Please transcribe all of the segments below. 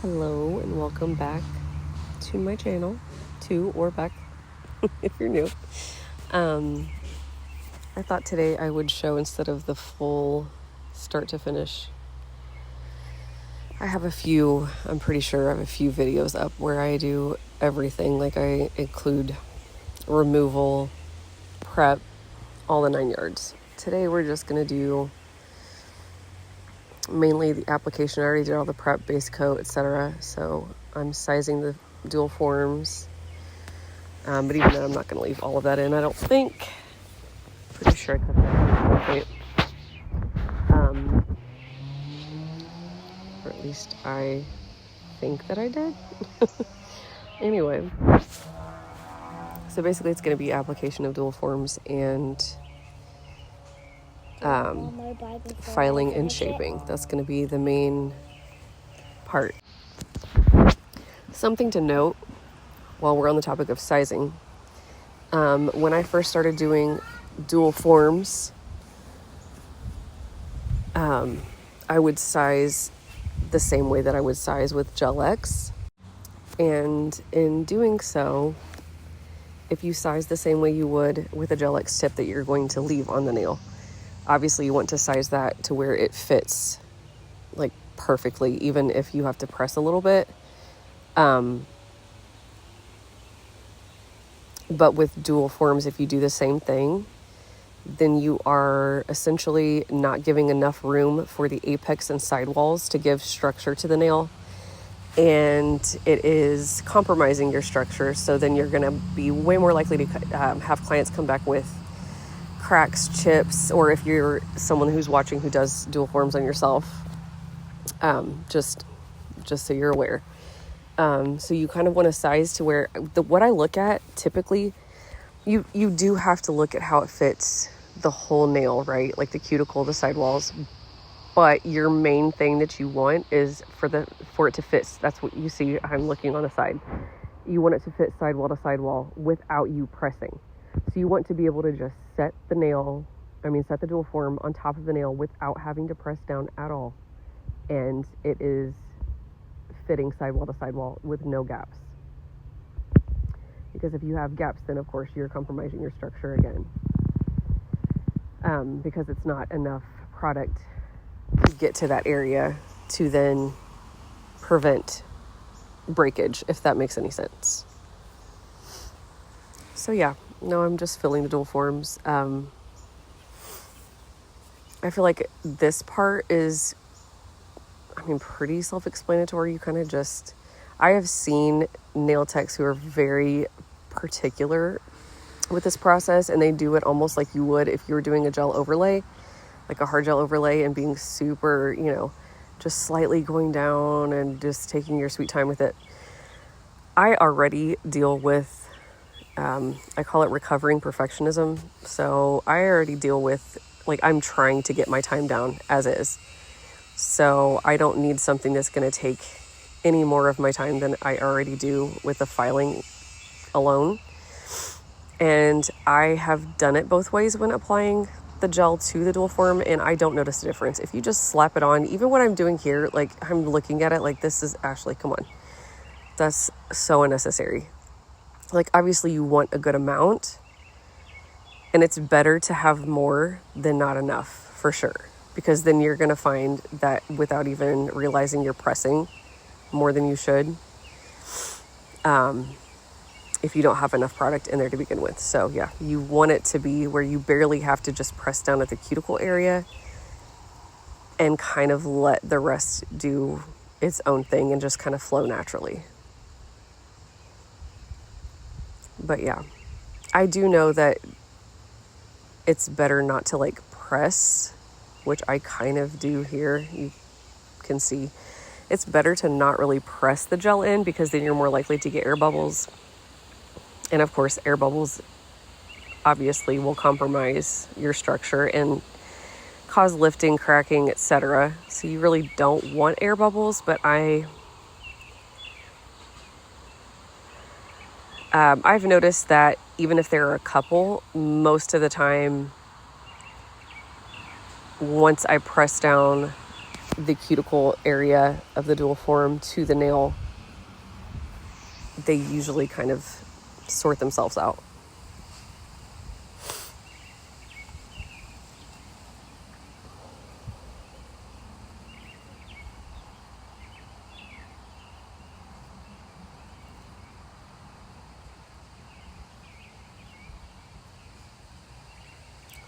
Hello and welcome back to my channel, or back if you're new. I thought today I would show, instead of the full start to finish, I'm pretty sure I have a few videos up where I do everything. Like I include removal, prep, all the 9 yards. Today we're just going to do mainly the application. I already did all the prep, base coat, etc. So I'm sizing the dual forms. But even then, I'm not going to leave all of that in, I don't think. Pretty sure I cut that right. Or at least I think that I did. Anyway. So basically, it's going to be application of dual forms and filing and shaping. That's going to be the main part. Something to note while we're on the topic of sizing. When I first started doing dual forms, I would size the same way that I would size with Gel X. And in doing so, if you size the same way you would with a Gel X tip that you're going to leave on the nail, obviously you want to size that to where it fits like perfectly, even if you have to press a little bit. But with dual forms, if you do the same thing, then you are essentially not giving enough room for the apex and sidewalls to give structure to the nail. And it is compromising your structure. So then you're going to be way more likely to have clients come back with cracks, chips, or if you're someone who's watching who does dual forms on yourself, just so you're aware. So you kind of want to size to where what I look at typically, you do have to look at how it fits the whole nail, right? Like the cuticle, the sidewalls. But your main thing that you want is for it to fit. That's what you see. I'm looking on the side. You want it to fit sidewall to sidewall without you pressing. So you want to be able to just set the dual form on top of the nail without having to press down at all. And it is fitting sidewall to sidewall with no gaps. Because if you have gaps, then of course you're compromising your structure again. Because it's not enough product to get to that area to then prevent breakage, if that makes any sense. So yeah, no, I'm just filling the dual forms. I feel like this part is, pretty self-explanatory. You kind of I have seen nail techs who are very particular with this process, and they do it almost like you would if you were doing a gel overlay, like a hard gel overlay, and being super, just slightly going down and just taking your sweet time with it. I already deal with, I call it recovering perfectionism. So I already deal with, I'm trying to get my time down as is. So I don't need something that's going to take any more of my time than I already do with the filing alone. And I have done it both ways when applying the gel to the dual form, and I don't notice a difference. If you just slap it on, even what I'm doing here, I'm looking at it this is, Ashley, come on. That's so unnecessary. Obviously you want a good amount, and it's better to have more than not enough, for sure. Because then you're going to find that without even realizing you're pressing more than you should, if you don't have enough product in there to begin with. So yeah, you want it to be where you barely have to just press down at the cuticle area and kind of let the rest do its own thing and just kind of flow naturally. But yeah, I do know that it's better not to press, which I kind of do here. You can see it's better to not really press the gel in, because then you're more likely to get air bubbles. And of course, air bubbles obviously will compromise your structure and cause lifting, cracking, etc. So you really don't want air bubbles, but I've noticed that even if there are a couple, most of the time, once I press down the cuticle area of the dual form to the nail, they usually kind of sort themselves out.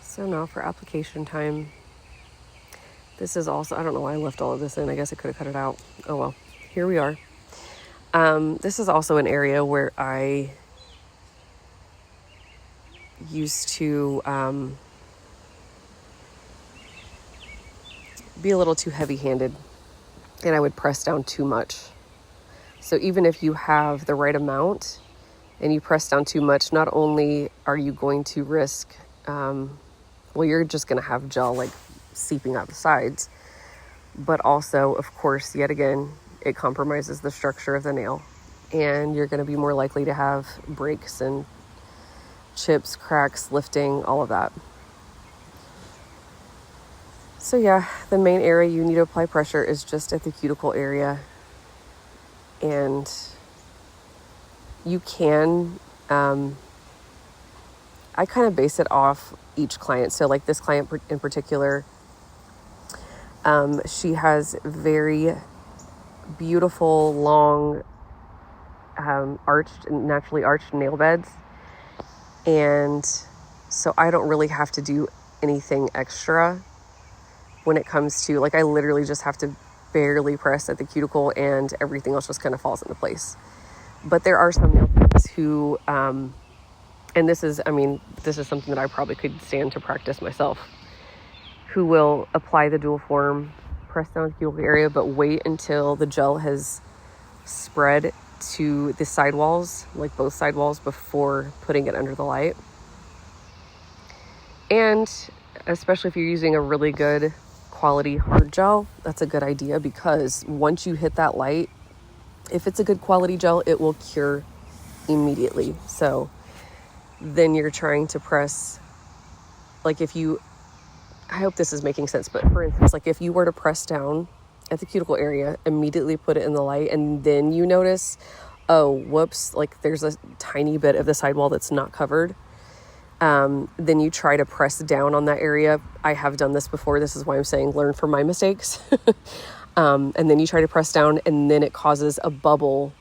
So now for application time, this is also, I don't know why I left all of this in. I guess I could have cut it out. Oh well, here we are. This is also an area where I used to be a little too heavy-handed, and I would press down too much. So even if you have the right amount and you press down too much, not only are you going to risk, you're just going to have gel like seeping out the sides, but also, of course, yet again, it compromises the structure of the nail, and you're going to be more likely to have breaks and chips, cracks, lifting, all of that. So yeah, the main area you need to apply pressure is just at the cuticle area, and you can, I kind of base it off each client. So like this client in particular, she has very beautiful, long, naturally arched nail beds. And so I don't really have to do anything extra when it comes to, like, I literally just have to barely press at the cuticle and everything else just kind of falls into place. But there are some nail techs who, and this is something that I probably could stand to practice myself, who will apply the dual form, press down the cuticle area, but wait until the gel has spread to the sidewalls, like both sidewalls, before putting it under the light. And especially if you're using a really good quality hard gel, that's a good idea, because once you hit that light, if it's a good quality gel, it will cure immediately. So then you're trying to press, like I hope this is making sense, but for instance, like if you were to press down at the cuticle area, immediately put it in the light, and then you notice, oh, whoops, like there's a tiny bit of the sidewall that's not covered, then you try to press down on that area. I have done this before. This is why I'm saying learn from my mistakes. And then you try to press down, and then it causes a bubble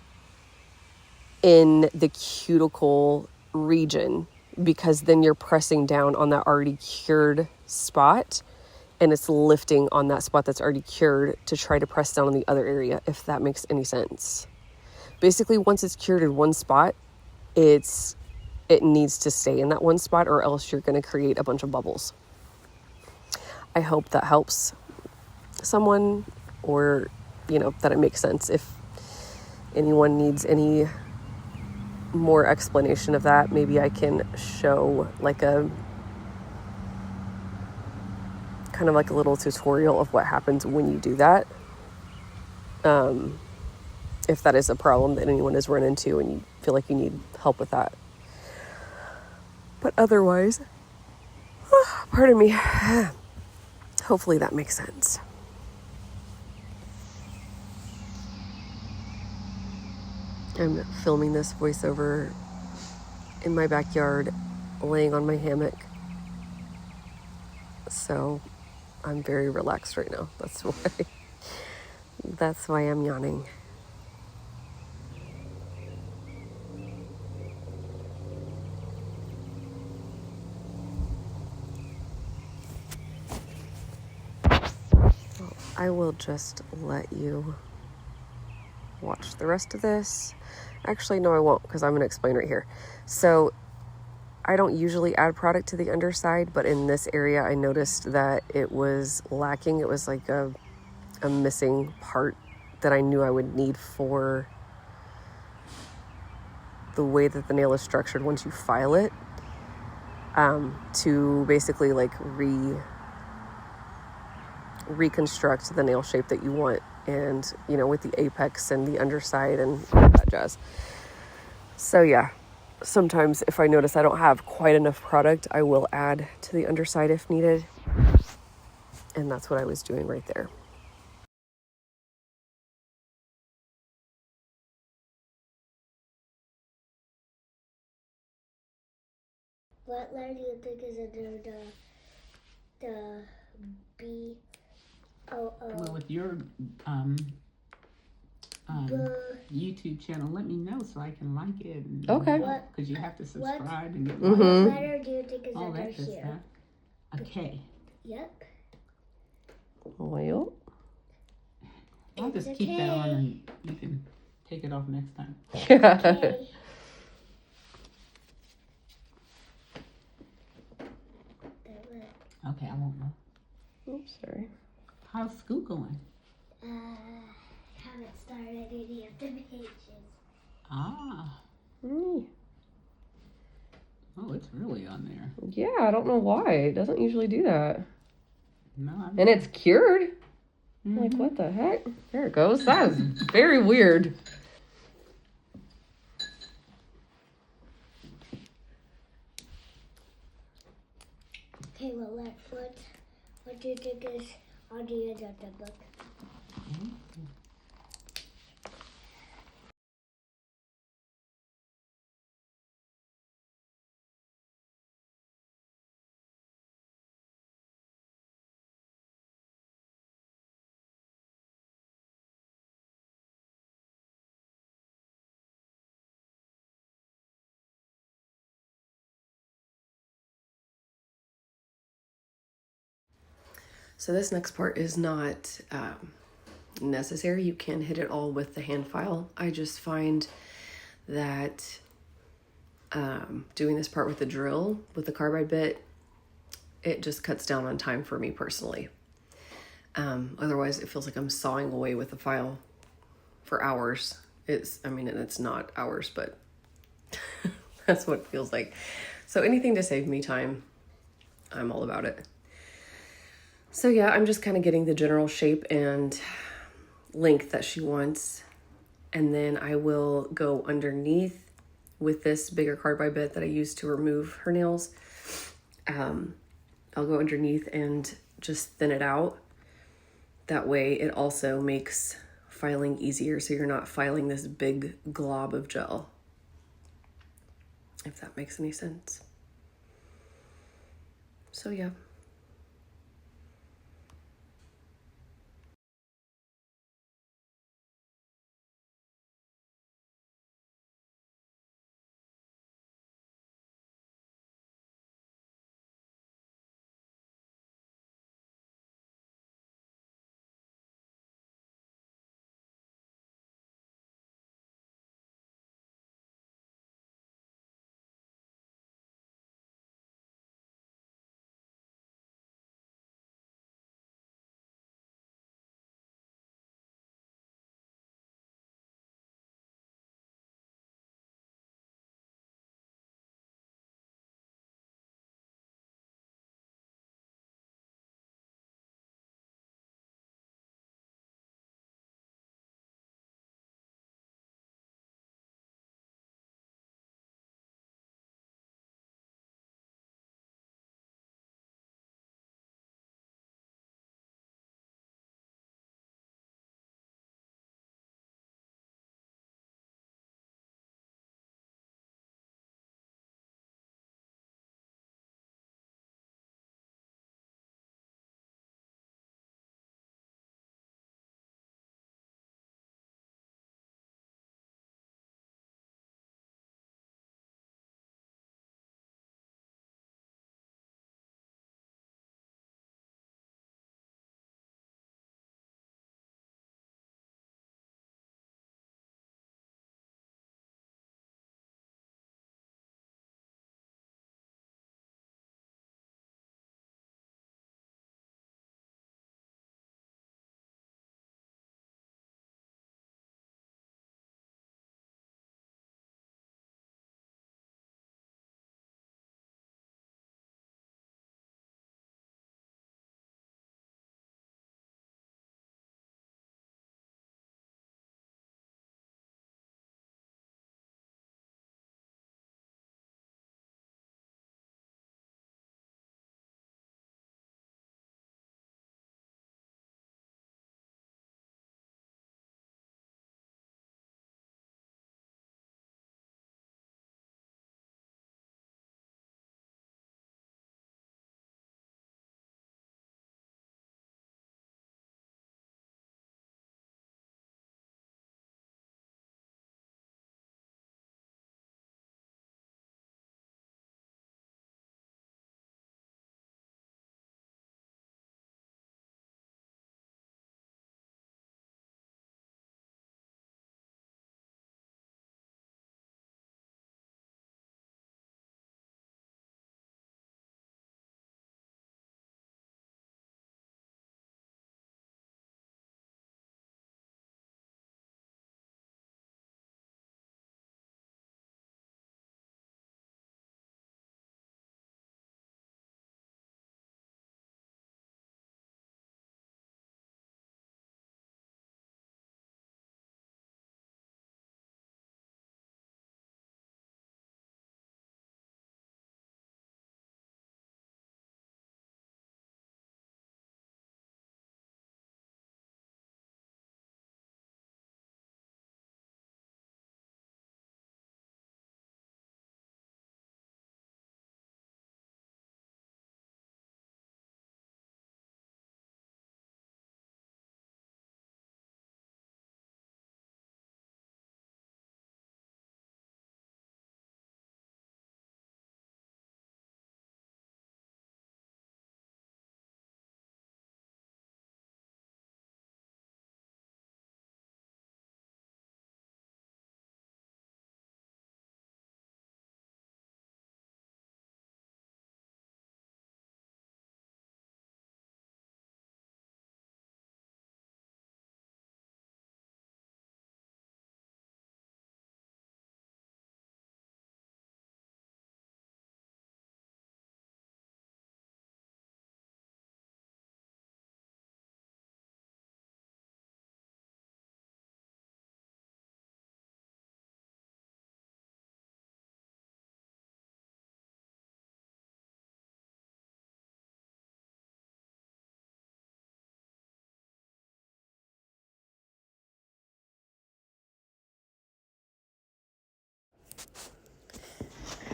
in the cuticle region, because then you're pressing down on that already cured spot, and it's lifting on that spot that's already cured to try to press down on the other area, if that makes any sense. Basically, once it's cured in one spot, it needs to stay in that one spot, or else you're going to create a bunch of bubbles. I hope that helps someone, or, that it makes sense. If anyone needs any more explanation of that, maybe I can show like a kind of like a little tutorial of what happens when you do that. If that is a problem that anyone has run into and you feel like you need help with that. But otherwise, pardon me, hopefully that makes sense. I'm filming this voiceover in my backyard, laying on my hammock. So I'm very relaxed right now. That's why I'm yawning. Well, I will just let you watch the rest of this. Actually, no, I won't, because I'm going to explain right here. So I don't usually add product to the underside, but in this area, I noticed that it was lacking. It was like a missing part that I knew I would need for the way that the nail is structured once you file it, to basically like reconstruct the nail shape that you want, and with the apex and the underside and all that jazz. So yeah, sometimes if I notice I don't have quite enough product, I will add to the underside if needed, and that's what I was doing right there. What letter do you think is under the B O O? Well, with your YouTube channel, let me know so I can like it. Okay. Because you have to subscribe and get What Mhm. letter do you think is all under that good here? stuff. A K. Yep. Well, I'll It's just a keep that on K. and you can take it off next time. yeah. Okay. Okay, I won't know. Oops, sorry. How's school going? Haven't started any of the pages. Ah. Mm. Oh, it's really on there. Yeah, I don't know why. It doesn't usually do that. No, And it's cured. Mm-hmm. Like, what the heck? There it goes. That is very weird. Okay, well, what do you think is on the end of the book? Mm-hmm. So this next part is not necessary. You can hit it all with the hand file. I just find that doing this part with the drill, with the carbide bit, it just cuts down on time for me personally. Otherwise, it feels like I'm sawing away with the file for hours. It's not hours, but that's what it feels like. So anything to save me time, I'm all about it. So yeah, I'm just kind of getting the general shape and length that she wants. And then I will go underneath with this bigger carbide bit that I used to remove her nails. I'll go underneath and just thin it out. That way it also makes filing easier, so you're not filing this big glob of gel. If that makes any sense. So yeah.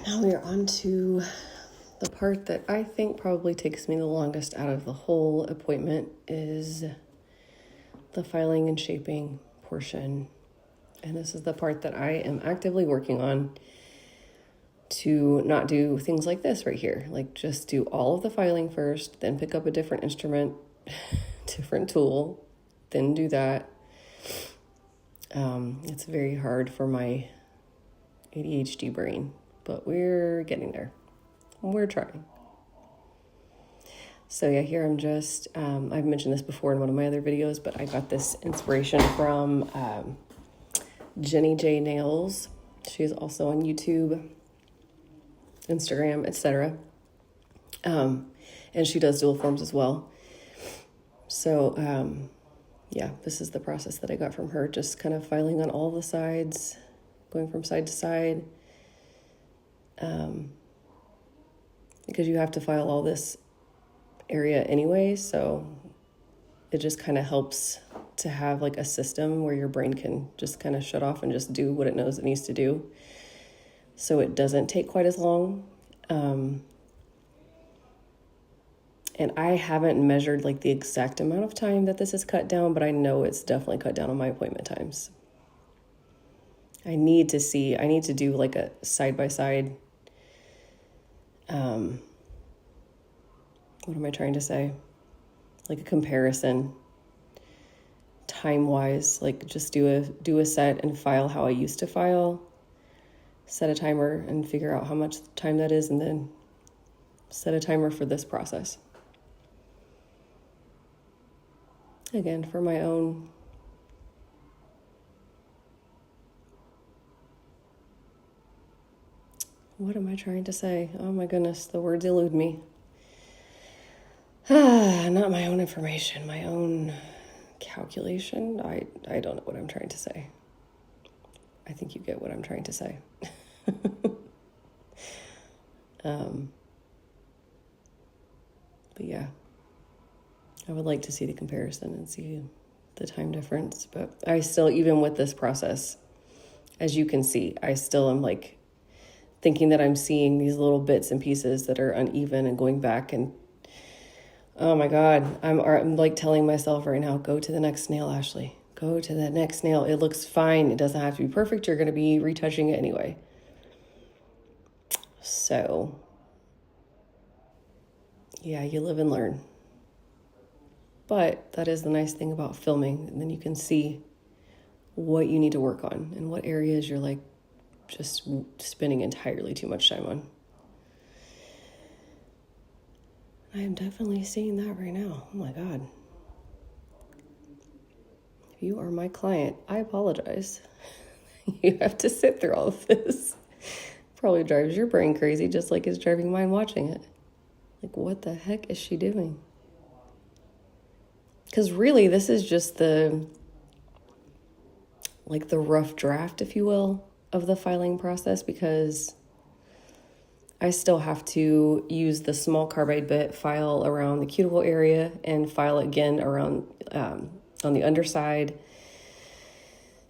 Now we are on to the part that I think probably takes me the longest out of the whole appointment is the filing and shaping portion. And this is the part that I am actively working on to not do things like this right here. Like just do all of the filing first, then pick up a different instrument, different tool, then do that. It's very hard for my ADHD brain, but we're getting there. We're trying. So yeah, here I'm just, I've mentioned this before in one of my other videos, but I got this inspiration from Jenny J Nails. She's also on YouTube, Instagram, etc. And she does dual forms as well. So yeah, this is the process that I got from her, just kind of filing on all the sides, going from side to side. Because you have to file all this area anyway, so it just kind of helps to have like a system where your brain can just kind of shut off and just do what it knows it needs to do, so it doesn't take quite as long. And I haven't measured like the exact amount of time that this is cut down, but I know it's definitely cut down on my appointment times. I need to do like a side-by-side, what am I trying to say? Like a comparison time-wise, like just do a set and file how I used to file, set a timer and figure out how much time that is, and then set a timer for this process. Again, for my own what am I trying to say? Oh my goodness, the words elude me. Not my own information, my own calculation. I don't know what I'm trying to say. I think you get what I'm trying to say. But yeah, I would like to see the comparison and see the time difference. But I still, even with this process, as you can see, I still am like thinking that I'm seeing these little bits and pieces that are uneven and going back, and oh my God, I'm like telling myself right now, go to the next nail, Ashley. Go to the next nail. It looks fine. It doesn't have to be perfect. You're going to be retouching it anyway. So yeah, you live and learn. But that is the nice thing about filming. And then you can see what you need to work on and what areas you're like just spending entirely too much time on. I am definitely seeing that right now. Oh my God. If you are my client, I apologize. You have to sit through all of this. Probably drives your brain crazy just like it's driving mine watching it. Like, what the heck is she doing? Because really, this is just the rough draft, if you will, of the filing process, because I still have to use the small carbide bit, file around the cuticle area, and file again around on the underside.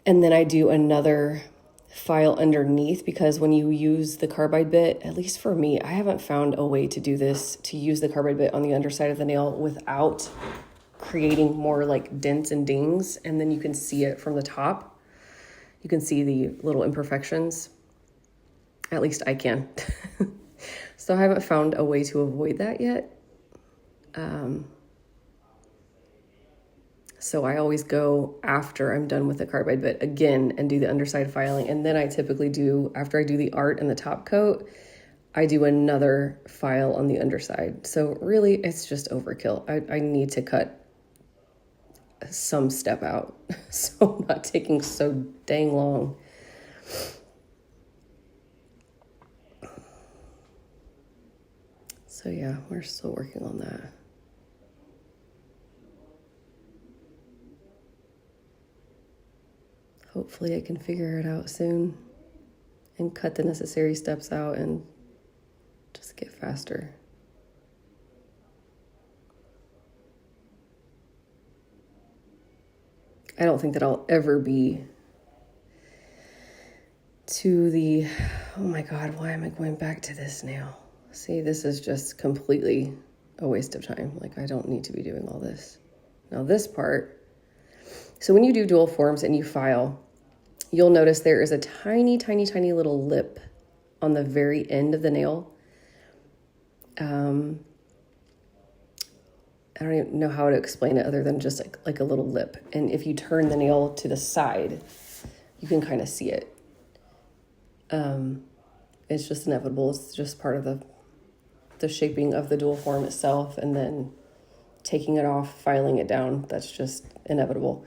And then I do another file underneath, because when you use the carbide bit, at least for me, I haven't found a way to do this, to use the carbide bit on the underside of the nail without creating more like dents and dings, and then you can see it from the top. You can see the little imperfections. At least I can. So I haven't found a way to avoid that yet. So I always go after I'm done with the carbide bit again and do the underside filing. And then I typically do, after I do the art and the top coat, I do another file on the underside. So really, it's just overkill. I need to cut some step out, so I'm not taking so dang long. So yeah, we're still working on that. Hopefully I can figure it out soon and cut the necessary steps out and just get faster. I don't think that I'll ever be to the oh my God, why am I going back to this now? See, this is just completely a waste of time. Like, I don't need to be doing all this. Now this part, so when you do dual forms and you file, you'll notice there is a tiny, tiny, tiny little lip on the very end of the nail. I don't even know how to explain it other than just like a little lip. And if you turn the nail to the side, you can kind of see it. It's just inevitable. It's just part of the shaping of the dual form itself, and then taking it off, filing it down. That's just inevitable.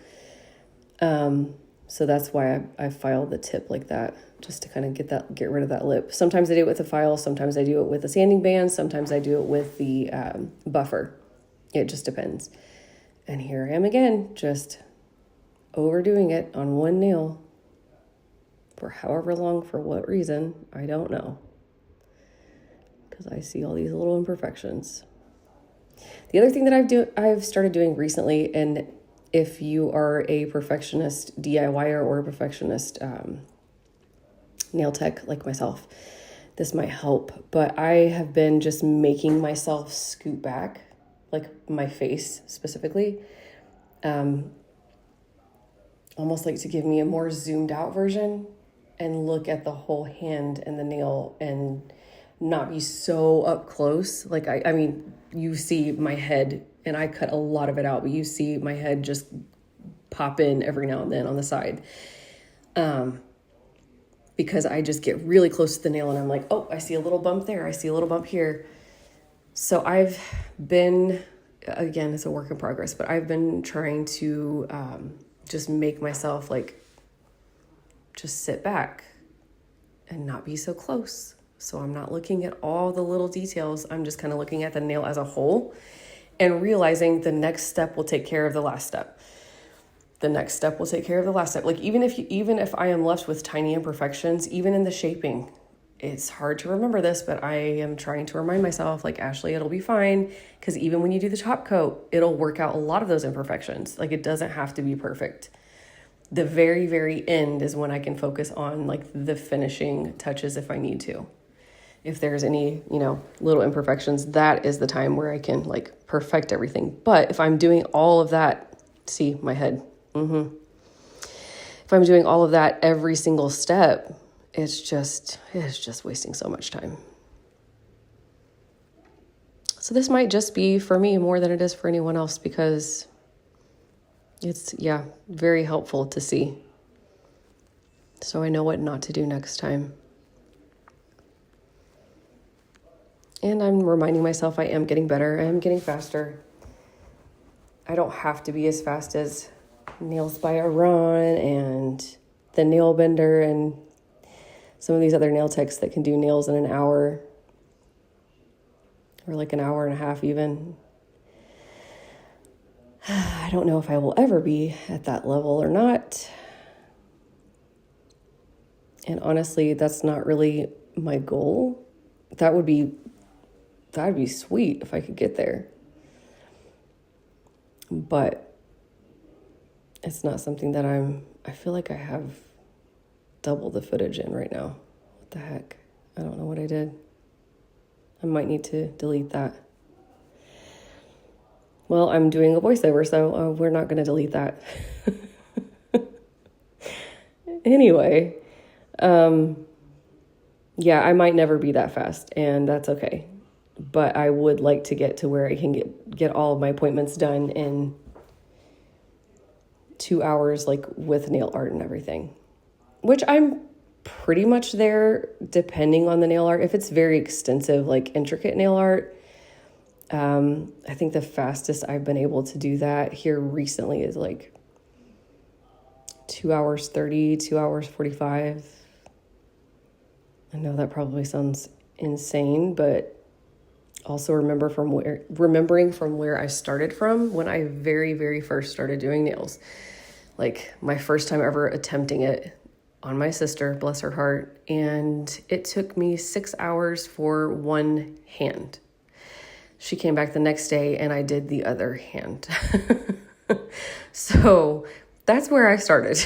So that's why I filed the tip like that, just to kind of get rid of that lip. Sometimes I do it with a file. Sometimes I do it with a sanding band. Sometimes I do it with the buffer. It just depends. And here I am again, just overdoing it on one nail for however long, for what reason, I don't know. Because I see all these little imperfections. The other thing that I've started doing recently, and if you are a perfectionist DIYer or a perfectionist nail tech like myself, this might help. But I have been just making myself scoot back, like my face specifically, almost like to give me a more zoomed out version and look at the whole hand and the nail and not be so up close. Like, I mean, you see my head, and I cut a lot of it out, but you see my head just pop in every now and then on the side. Because I just get really close to the nail and I'm like, oh, I see a little bump there. I see a little bump here. So I've been, again, it's a work in progress, but I've been trying to just make myself like, just sit back and not be so close. So I'm not looking at all the little details. I'm just kind of looking at the nail as a whole and realizing the next step will take care of the last step. The next step will take care of the last step. Like, even if I am left with tiny imperfections, even in the shaping, it's hard to remember this, but I am trying to remind myself, like, Ashley, it'll be fine. Because even when you do the top coat, it'll work out a lot of those imperfections. Like, it doesn't have to be perfect. The very, very end is when I can focus on like the finishing touches if I need to. If there's any, little imperfections, that is the time where I can like perfect everything. But if I'm doing all of that, see my head. If I'm doing all of that every single step, it's just wasting so much time. So this might just be for me more than it is for anyone else, because it's, very helpful to see. So I know what not to do next time. And I'm reminding myself I am getting better. I am getting faster. I don't have to be as fast as Nails by Iran and the Nail Bender and some of these other nail techs that can do nails in an hour or like an hour and a half even. I don't know if I will ever be at that level or not. And honestly, that's not really my goal. That would be sweet if I could get there. But it's not something that I feel like I have double the footage in right now. What the heck? I don't know what I did. I might need to delete that. Well, I'm doing a voiceover, so we're not going to delete that. Anyway, I might never be that fast, and that's okay. But I would like to get to where I can get all of my appointments done in 2 hours, like with nail art and everything, which I'm pretty much there depending on the nail art. If it's very extensive, like intricate nail art, I think the fastest I've been able to do that here recently is like 2 hours 30, 2 hours 45. I know that probably sounds insane, but also remembering from where I started from when I very, very first started doing nails. Like my first time ever attempting it on my sister, bless her heart. And it took me 6 hours for one hand. She came back the next day and I did the other hand. So that's where I started.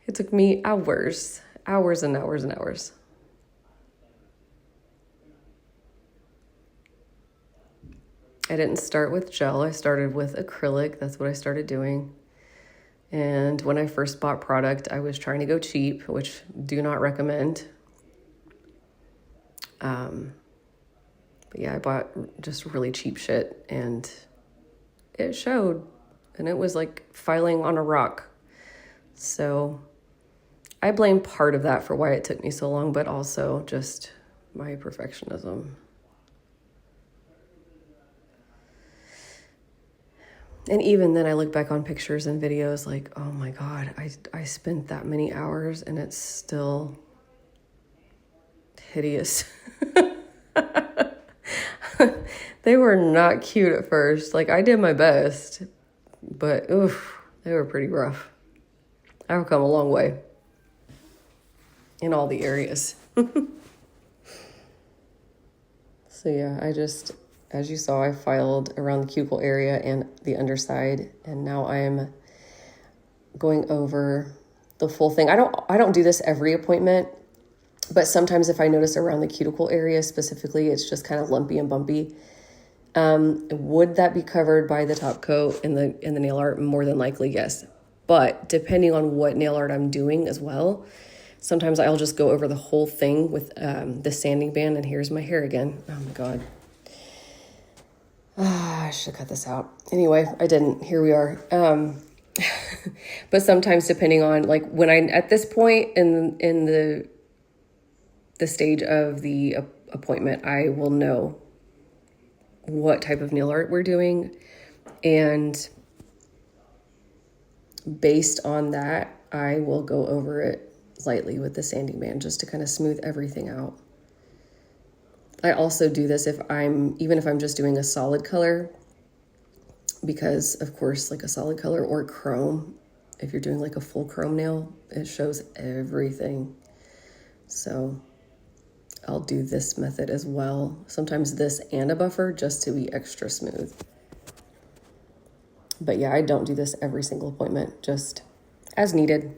It took me hours. hours and hours and hours. I didn't start with gel. I started with acrylic. That's what I started doing. And when I first bought product, I was trying to go cheap, which do not recommend. But yeah, I bought just really cheap shit and it showed. And it was like filing on a rock. So I blame part of that for why it took me so long, but also just my perfectionism. And even then I look back on pictures and videos like, oh my God, I spent that many hours and it's still hideous. They were not cute at first. Like I did my best, but oof, they were pretty rough. I've come a long way in all the areas. So yeah, I just, as you saw, I filed around the cuticle area and the underside, and now I am going over the full thing. I don't do this every appointment, but sometimes if I notice around the cuticle area specifically, it's just kind of lumpy and bumpy. Would that be covered by the top coat in the nail art? More than likely, yes. But depending on what nail art I'm doing as well, sometimes I'll just go over the whole thing with the sanding band. And here's my hair again. Oh my God. I should have cut this out. Anyway, I didn't. Here we are. But sometimes depending on like when at this point in the stage of the appointment, I will know what type of nail art we're doing. And based on that, I will go over it lightly with the sanding band just to kind of smooth everything out. I also do this even if I'm just doing a solid color, because of course, like a solid color or chrome, if you're doing like a full chrome nail, it shows everything. So I'll do this method as well. Sometimes this and a buffer just to be extra smooth. But yeah, I don't do this every single appointment, just as needed.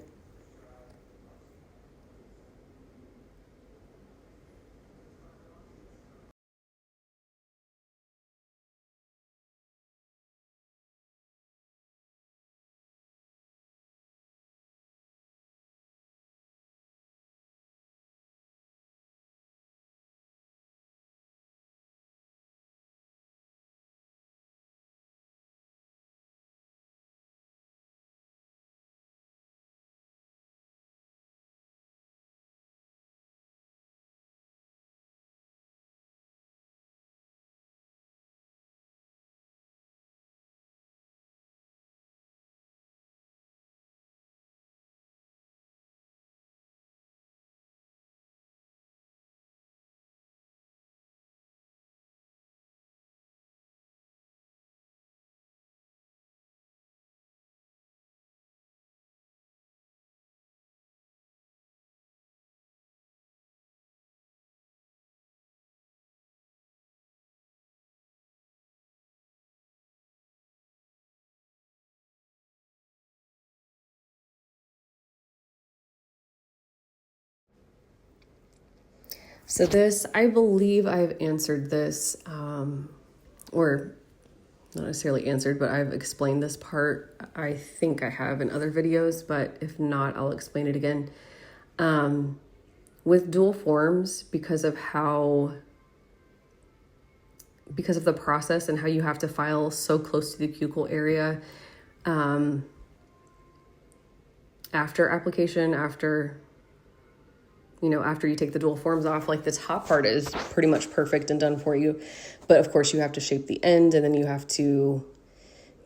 So this, I believe I've answered this, or not necessarily answered, but I've explained this part. I think I have in other videos, but if not, I'll explain it again. With dual forms, because of the process and how you have to file so close to the cuticle area, after application, after you take the dual forms off, like the top part is pretty much perfect and done for you. But of course you have to shape the end, and then you have to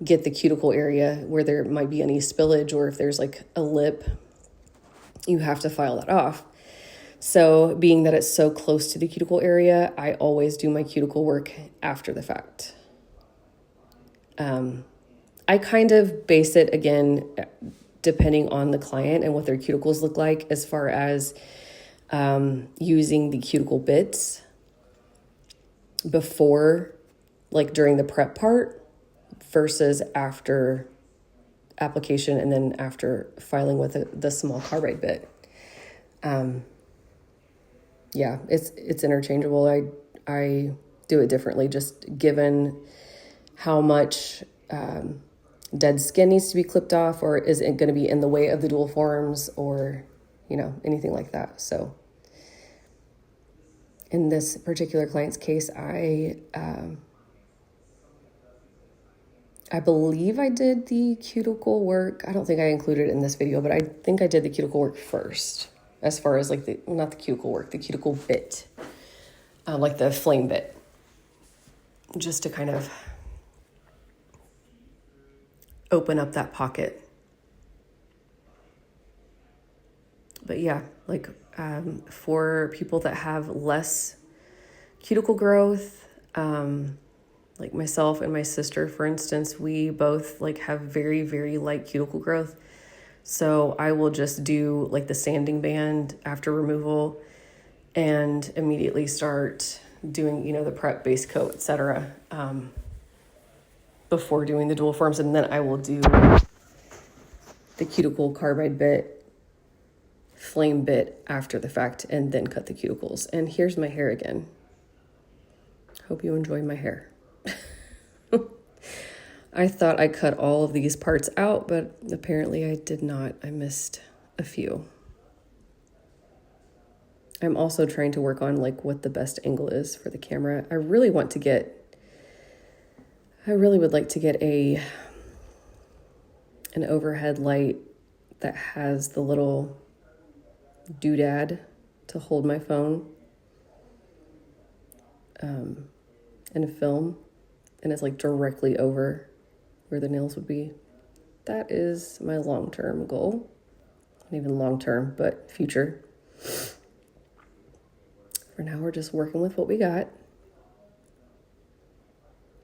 get the cuticle area where there might be any spillage, or if there's like a lip, you have to file that off. So being that it's so close to the cuticle area, I always do my cuticle work after the fact. I kind of base it again, depending on the client and what their cuticles look like, as far as using the cuticle bits before, like during the prep part, versus after application and then after filing with the small carbide bit. Yeah, it's interchangeable. I do it differently, just given how much dead skin needs to be clipped off, or is it going to be in the way of the dual forms, or anything like that. So in this particular client's case, I believe I did the cuticle work. I don't think I included it in this video, but I think I did the cuticle work first, as far as like not the cuticle work, the cuticle bit, like the flame bit, just to kind of open up that pocket. But yeah, like for people that have less cuticle growth, like myself and my sister, for instance, we both like have very, very light cuticle growth. So I will just do like the sanding band after removal and immediately start doing, the prep, base coat, etc. Before doing the dual forms. And then I will do the cuticle carbide bit, flame bit after the fact, and then cut the cuticles. And here's my hair again. Hope you enjoy my hair. I thought I cut all of these parts out, but apparently I did not. I missed a few. I'm also trying to work on like what the best angle is for the camera. I really would like to get an overhead light that has the little doodad to hold my phone in a film, and it's like directly over where the nails would be. That is my long-term goal. Not even long-term, but future. For now, we're just working with what we got.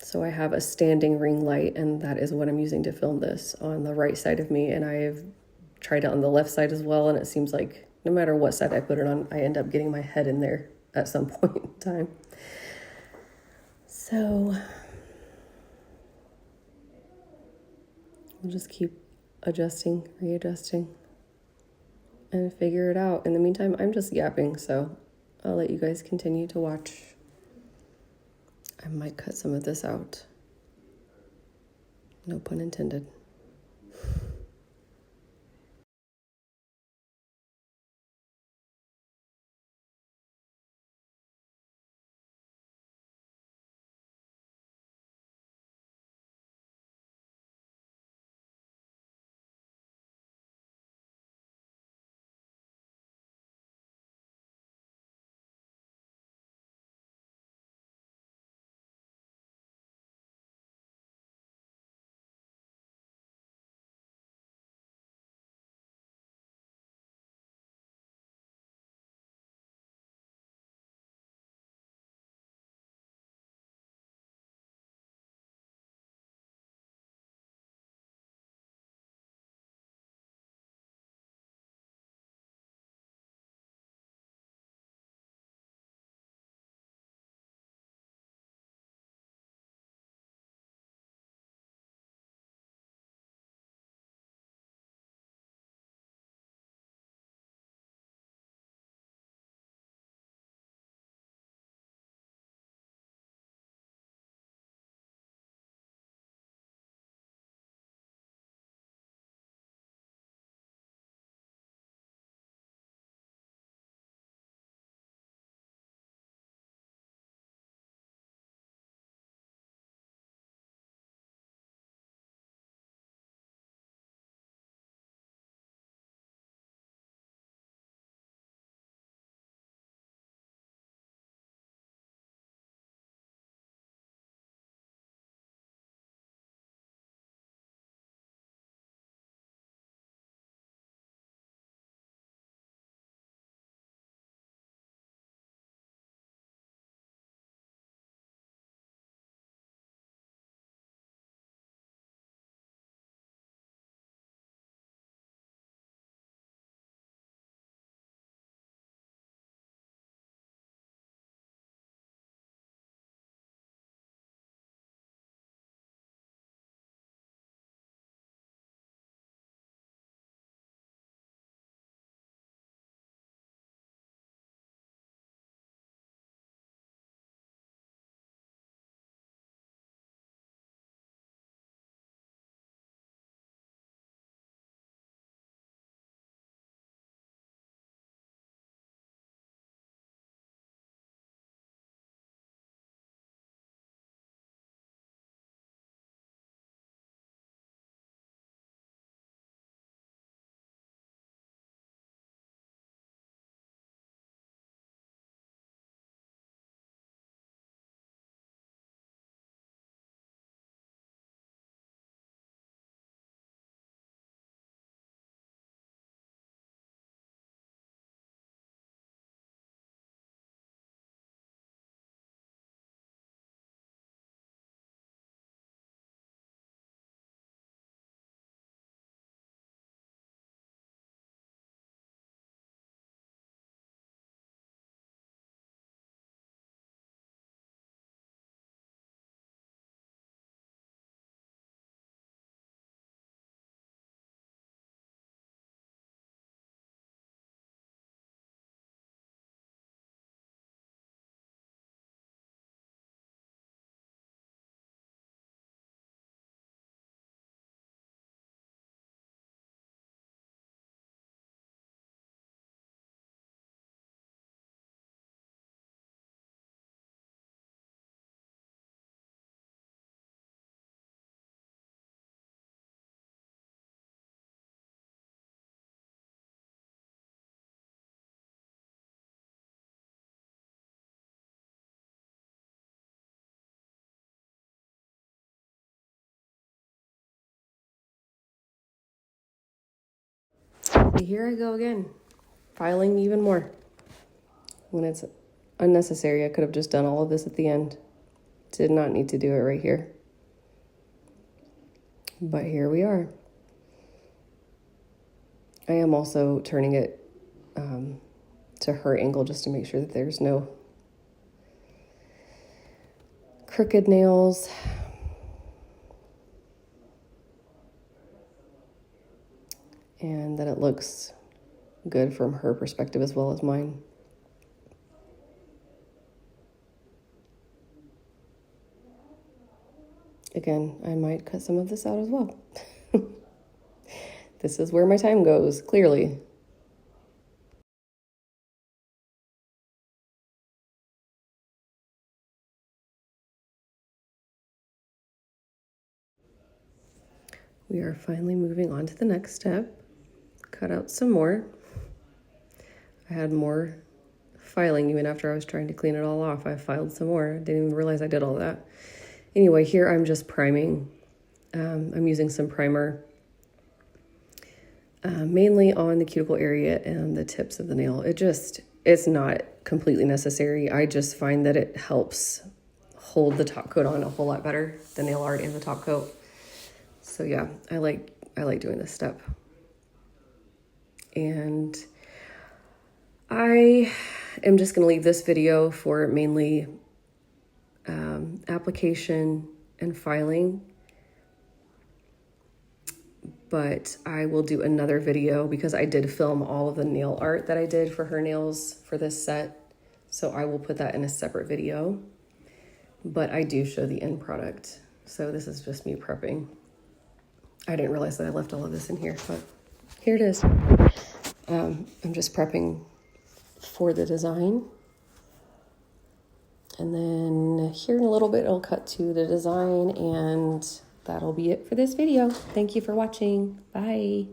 So I have a standing ring light, and that is what I'm using to film this on the right side of me. And I've tried it on the left side as well, and it seems like no matter what side I put it on, I end up getting my head in there at some point in time. So we'll just keep adjusting, readjusting, and figure it out. In the meantime, I'm just yapping, so I'll let you guys continue to watch. I might cut some of this out. No pun intended. See, here I go again, filing even more when it's unnecessary. I could have just done all of this at the end. Did not need to do it right here. But here we are. I am also turning it to her angle just to make sure that there's no crooked nails. And that it looks good from her perspective as well as mine. Again, I might cut some of this out as well. This is where my time goes, clearly. We are finally moving on to the next step. Cut out some more. I had more filing even after I was trying to clean it all off. I filed some more. Didn't even realize I did all that. Anyway, here I'm just priming. I'm using some primer, mainly on the cuticle area and the tips of the nail. It's not completely necessary. I just find that it helps hold the top coat on a whole lot better, the nail art and the top coat. So yeah, I like doing this step. And I am just gonna leave this video for mainly application and filing, but I will do another video because I did film all of the nail art that I did for her nails for this set, so I will put that in a separate video, but I do show the end product. So this is just me prepping. I didn't realize that I left all of this in here, but here it is. I'm just prepping for the design. And then here in a little bit, I'll cut to the design, and that'll be it for this video. Thank you for watching. Bye.